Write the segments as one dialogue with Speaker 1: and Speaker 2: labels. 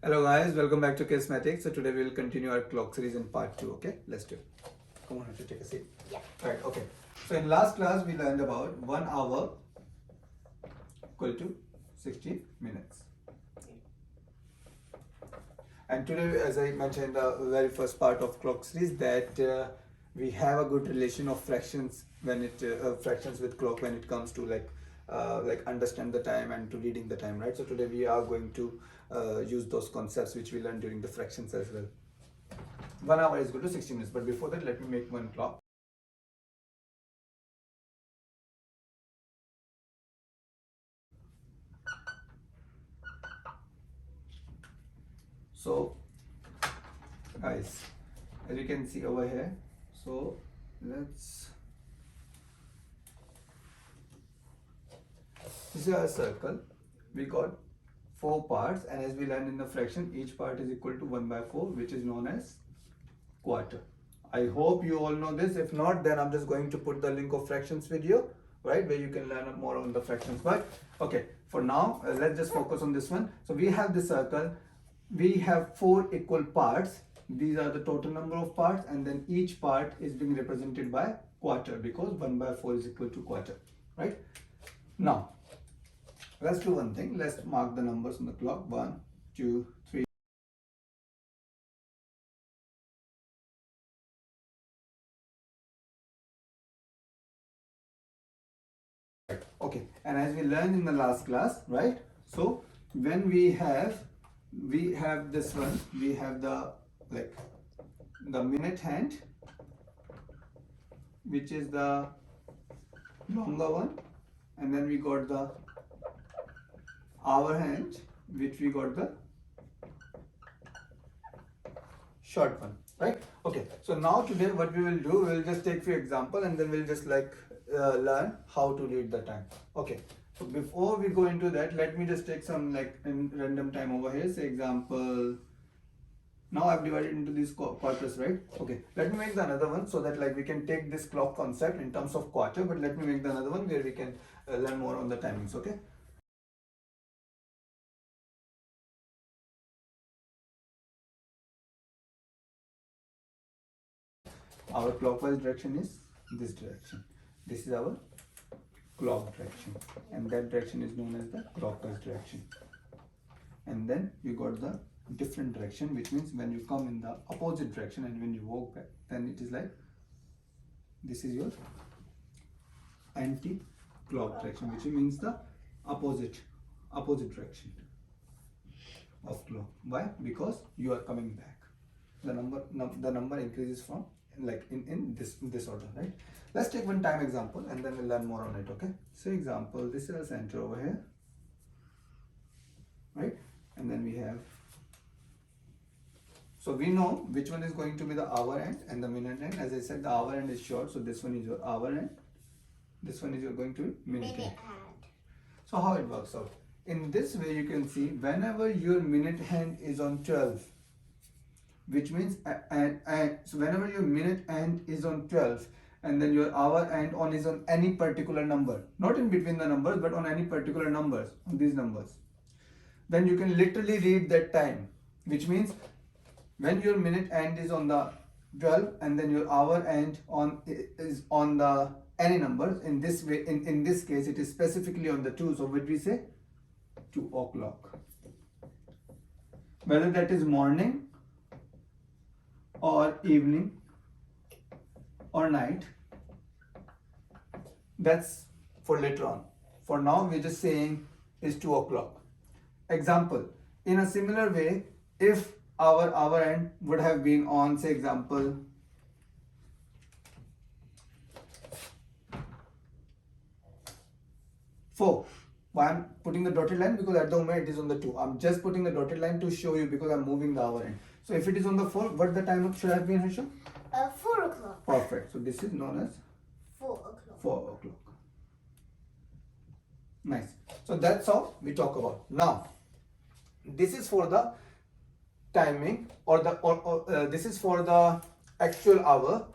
Speaker 1: Hello guys, welcome back to Charismatic. So today we will continue our clock series in part 2. Okay, let's do it. Come on, have to take a seat.
Speaker 2: Yeah.
Speaker 1: Right, okay. So in last class we learned about 1 hour equal to 60 minutes. And today, as I mentioned in the very first part of clock series, that we have a good relation of fractions when it fractions with clock when it comes to like understand the time and to reading the time, right? So today we are going to use those concepts which we learned during the fractions as well. 1 hour is equal to 60 minutes, but before that let me make one clock. So guys, as you can see over here, so let's, this is a circle. We got 4 parts, and as we learned in the fraction, each part is equal to 1 by 4, which is known as quarter. I hope you all know this. If not, then I'm just going to put the link of fractions video, right, where you can learn more on the fractions. But okay, for now, let's just focus on this one. So we have the circle. We have 4 equal parts. These are the total number of parts, and then each part is being represented by quarter, because 1 by 4 is equal to quarter, right? Now, let's do one thing. Let's mark the numbers on the clock. 1, 2, 3. Okay, and as we learned in the last class, right? So when we have this one, we have the minute hand, which is the longer one, and then we got the hour hand, which we got the short one, right? Okay, so now today what we will do, we will just take few example, and then we'll just learn how to read the time. Okay, so before we go into that, let me just take some in random time over here. Say example, now I've divided into these quarters, right? Okay, let me make the another one so that we can take this clock concept in terms of quarter, but let me make the another one where we can learn more on the timings. Okay. Our clockwise direction is this direction. This is our clock direction, and that direction is known as the clockwise direction. And then you got the different direction, which means when you come in the opposite direction and when you walk back, then it is like this is your anti-clock direction, which means the opposite direction of clock. Why? Because you are coming back. The number increases from in this order, right? Let's take one time example and then we'll learn more on it. Okay, so example, this is a center over here, right? And then we have, so we know which one is going to be the hour end and the minute end. As I said, the hour end is short, so this one is your hour end, this one is going to be minute end. So how it works out? In this way you can see whenever your minute hand is on 12, which means so whenever your minute end is on 12 and then your hour end on is on any particular number, not in between the numbers but on any particular numbers, on these numbers, then you can literally read that time. Which means when your minute end is on the 12 and then your hour end is on the any numbers, in this way, in this case it is specifically on the 2, so what we say, 2 o'clock. Whether that is morning or evening or night, that's for later on. For now we're just saying is 2 o'clock. Example, in a similar way, if our hour end would have been on, say example, 4. Why I'm putting the dotted line? Because at the moment it is on the 2. I'm just putting the dotted line to show you because I'm moving the hour end. So if it is on the 4, what the time should have been, Harsha?
Speaker 2: 4 o'clock.
Speaker 1: Perfect. So this is known as
Speaker 2: 4 o'clock.
Speaker 1: 4 o'clock. Nice. So that's how we talk about. Now, this is for the timing, or this is for the actual hour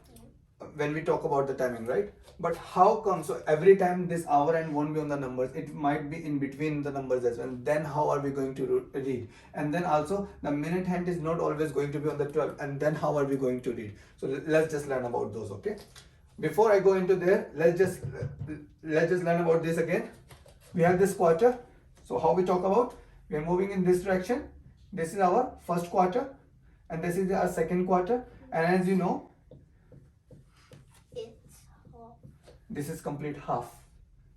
Speaker 1: when we talk about the timing, right? But how come? So every time this hour hand won't be on the numbers, it might be in between the numbers as well. Then how are we going to read? And then also the minute hand is not always going to be on the 12. And then how are we going to read? So let's just learn about those, okay? Before I go into there, let's just learn about this again. We have this quarter. So how we talk about? We are moving in this direction. This is our first quarter, and this is our second quarter. And as you know,
Speaker 2: It's half.
Speaker 1: this is complete half.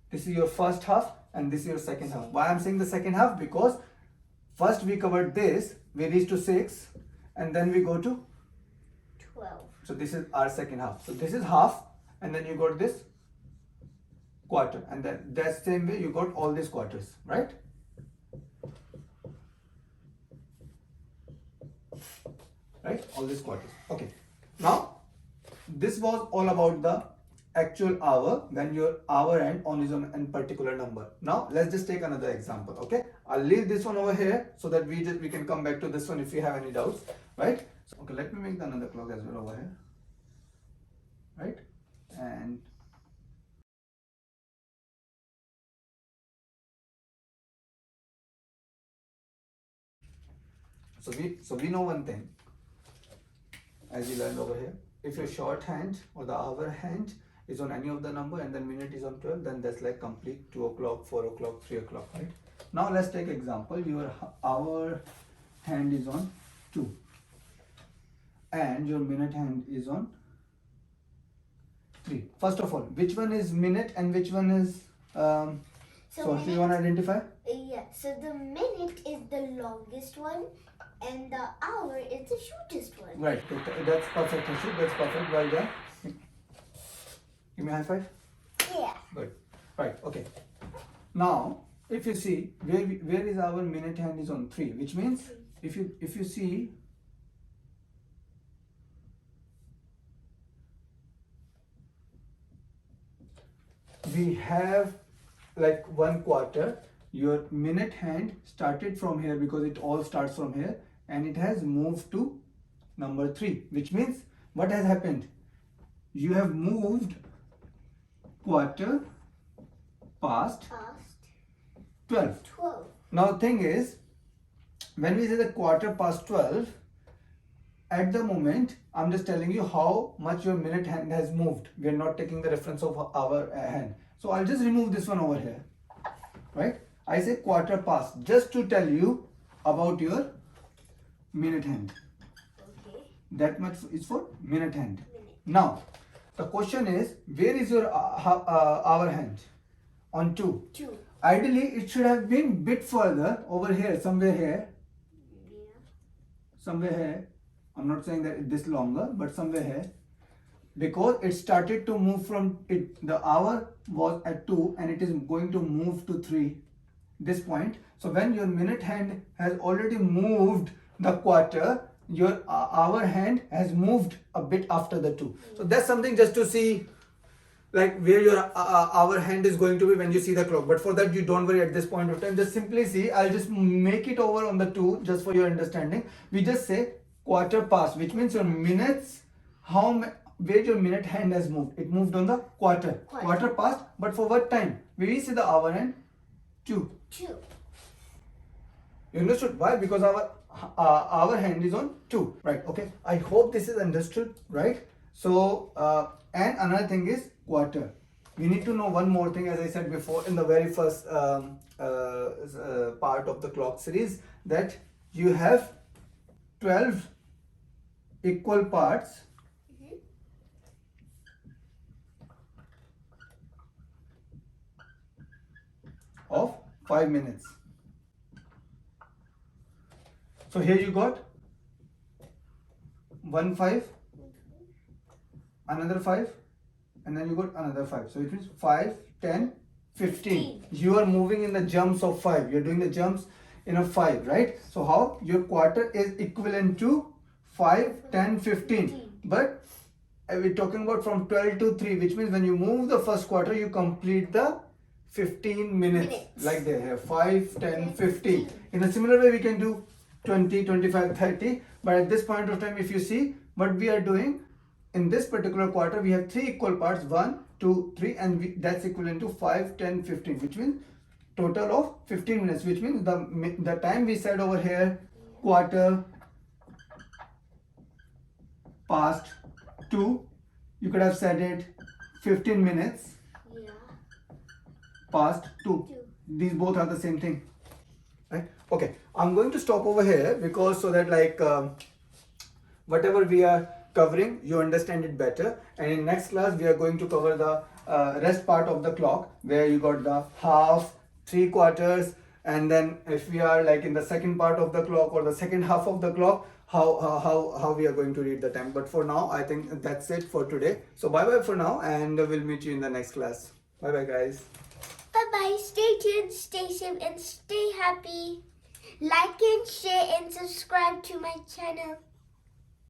Speaker 1: This is your first half and this is your second half. Why I'm saying the second half? Because first we covered this, we reached to 6 and then we go to
Speaker 2: 12.
Speaker 1: so this is our second half. So this is half and then you got this quarter, and then that same way you got all these quarters, right? Right, all these quarters. Okay, now this was all about the actual hour when your hour end on is on a particular number. Now let's just take another example. Okay, I'll leave this one over here so that we can come back to this one if you have any doubts, right? So, okay, let me make another clock as well over here, right? And so we know one thing, as you learned over here. If your shorthand or the hour hand is on any of the number and then minute is on 12, then that's like complete 2 o'clock, 4 o'clock, 3 o'clock, right? Now let's take example. Your hour hand is on 2 and your minute hand is on 3. First of all, which one is minute and which one is so do you want to identify?
Speaker 2: Yeah, so the minute is the longest one and the hour is the shortest one.
Speaker 1: Right, that's perfect, Harshit. That's perfect. Well done. Give me a high five.
Speaker 2: Yeah.
Speaker 1: Good. Right. Okay. Now, if you see where is our minute hand is on 3, which means if you see we have like 1 quarter. Your minute hand started from here because it all starts from here, and it has moved to number 3, which means what has happened? You have moved quarter past 12.
Speaker 2: 12.
Speaker 1: Now thing is, when we say the quarter past 12, at the moment I'm just telling you how much your minute hand has moved. We are not taking the reference of our hand. So I'll just remove this one over here, right? I say quarter past just to tell you about your minute hand.
Speaker 2: Okay.
Speaker 1: That much is for minute hand.
Speaker 2: Minute.
Speaker 1: Now the question is, where is your hour hand? On 2.
Speaker 2: 2.
Speaker 1: Ideally it should have been bit further over here, somewhere here,
Speaker 2: Yeah.
Speaker 1: somewhere here. I'm not saying that this longer, but somewhere here, because it started to move from it. The hour was at 2 and it is going to move to 3 this point. So when your minute hand has already moved the quarter, your hour hand has moved a bit after the 2. So that's something just to see like where your hour hand is going to be when you see the clock. But for that, you don't worry at this point of time. Just simply see. I'll just make it over on the 2 just for your understanding. We just say quarter past, which means your minutes, where your minute hand has moved. It moved on the quarter. Quarter past, but for what time? We see the hour hand 2.
Speaker 2: 2.
Speaker 1: You understood why? Because our hand is on 2, right? Okay, I hope this is understood, right? So and another thing is quarter. We need to know one more thing, as I said before in the very first part of the clock series, that you have 12 equal parts of 5 minutes. So here you got 1 5, another 5, and then you got another 5. So it means 5, 10, 15. You are moving in the jumps of 5. You're doing the jumps in a 5, right? So how? Your quarter is equivalent to 5, 10, 15. But we're talking about from 12 to 3, which means when you move the first quarter, you complete the 15 minutes. Like they have 5, 10, 15. In a similar way, we can do 20, 25, 30. But at this point of time, if you see what we are doing, in this particular quarter we have 3 equal parts, 1, 2, 3, and that's equivalent to 5, 10, 15, which means total of 15 minutes, which means the time we said over here, quarter past 2, you could have said it 15 minutes
Speaker 2: Yeah.
Speaker 1: past 2. These both are the same thing, right? Okay, I'm going to stop over here because so that like whatever we are covering, you understand it better. And in next class, we are going to cover the rest part of the clock, where you got the half, 3 quarters, and then if we are like in the second part of the clock or the second half of the clock, how we are going to read the time. But for now, I think that's it for today. So bye bye for now, and we'll meet you in the next class. Bye bye, guys.
Speaker 2: Bye bye. Stay tuned, stay safe, and stay happy. Like and share and subscribe to my channel.